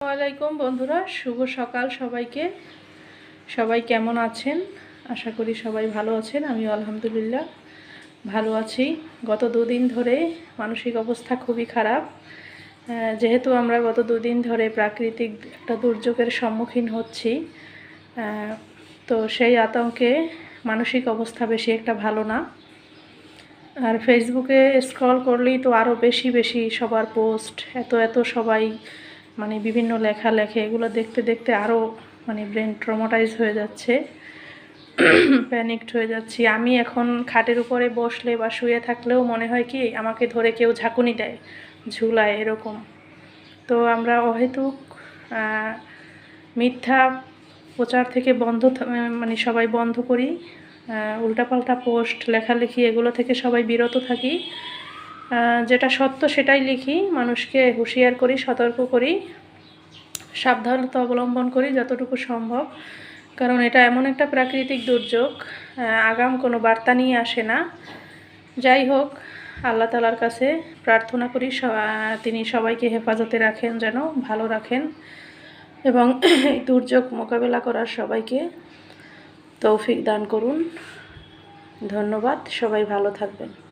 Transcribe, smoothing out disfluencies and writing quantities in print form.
আসসালামাইকুম বন্ধুরা, শুভ সকাল সবাইকে। সবাই কেমন আছেন? আশা করি সবাই ভালো আছেন। আমি আলহামদুলিল্লাহ ভালো আছি। গত দুদিন ধরে মানসিক অবস্থা খুবই খারাপ। যেহেতু আমরা গত দুদিন ধরে প্রাকৃতিক একটা দুর্যোগের সম্মুখীন হচ্ছি, তো সেই আতঙ্কে মানসিক অবস্থা বেশি একটা ভালো না। আর ফেসবুকে স্ক্রল করলেই তো আরও বেশি বেশি সবার পোস্ট, এত সবাই বিভিন্ন লেখা লেখে, এগুলো দেখতে দেখতে আরও ব্রেন ট্রমাটাইজ হয়ে যাচ্ছে, প্যানিকড হয়ে যাচ্ছি। আমি এখন খাটের উপরে বসলে বা শুয়ে থাকলেও মনে হয় কি আমাকে ধরে কেউ ঝাঁকুনি দেয়, ঝুলায়, এরকম। তো আমরা অহেতুক মিথ্যা প্রচার থেকে সবাই বন্ধ করি। উল্টাপাল্টা পোস্ট, লেখালেখি, এগুলো থেকে সবাই বিরত থাকি। যেটা সত্য সেটাই লিখি, মানুষকে হুঁশিয়ার করি, সতর্ক করি, সাবধানতা অবলম্বন করি যতটুকু সম্ভব। কারণ এটা এমন একটা প্রাকৃতিক দুর্যোগ, আগাম কোনো বার্তা নিয়ে আসে না। যাই হোক, আল্লাহ তাআলার কাছে প্রার্থনা করি তিনি সবাইকে হেফাজতে রাখেন, যেন ভালো রাখেন, এবং এই দুর্যোগ মোকাবেলা করার সবাইকে তৌফিক দান করুন। ধন্যবাদ। সবাই ভালো থাকবেন।